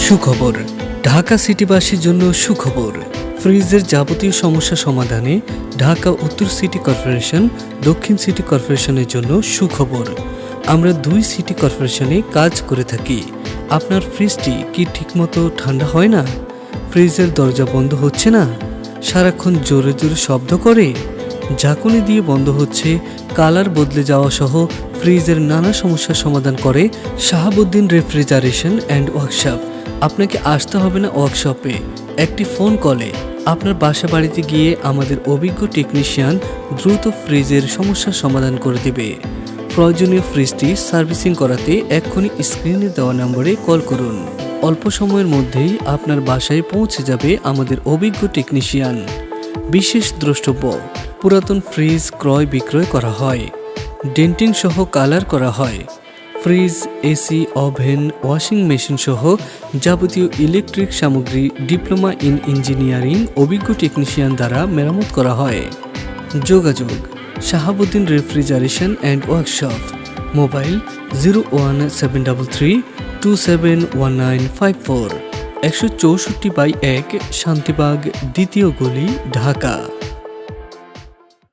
সুখবর, ঢাকা সিটিবাসীর জন্য সুখবর। ফ্রিজের যাবতীয় সমস্যা সমাধানে ঢাকা উত্তর সিটি কর্পোরেশন, দক্ষিণ সিটি কর্পোরেশনের জন্য সুখবর। আমরা দুই সিটি কর্পোরেশনে কাজ করে থাকি। আপনার ফ্রিজটি কি ঠিকমতো ঠান্ডা হয় না? ফ্রিজের দরজা বন্ধ হচ্ছে না? সারাক্ষণ জোরে জোরে শব্দ করে? ঝাঁকুনি দিয়ে বন্ধ হচ্ছে, কালার বদলে যাওয়া সহ ফ্রিজের নানা সমস্যার সমাধান করে শাহাবুদ্দিন রেফ্রিজারেশন অ্যান্ড ওয়ার্কশপ। আপনাকে আসতে হবে না ওয়ার্কশপে, একটি ফোন কলে আপনার বাসা বাড়িতে গিয়ে আমাদের অভিজ্ঞ টেকনিশিয়ান দ্রুত ফ্রিজের সমস্যার সমাধান করে দেবে। প্রয়োজনীয় ফ্রিজটি সার্ভিসিং করাতে এক্ষুনি স্ক্রিনে দেওয়া নম্বরে কল করুন। অল্প সময়ের মধ্যেই আপনার বাসায় পৌঁছে যাবে আমাদের অভিজ্ঞ টেকনিশিয়ান। বিশেষ দ্রষ্টব্য, পুরাতন ফ্রিজ ক্রয় বিক্রয় করা হয়, ডেন্টিং সহ কালার করা হয়। Fridge, AC, oven, washing machine সহ যাবতীয় ইলেকট্রিক সামগ্রী ডিপ্লোমা ইন ইঞ্জিনিয়ারিং অভিজ্ঞ টেকনিশিয়ান দ্বারা মেরামত করা হয়। যোগাযোগ: Shahabuddin refrigeration and workshop, mobile 01733271954, 164/1 Shantibagh, দ্বিতীয় গলি, ঢাকা।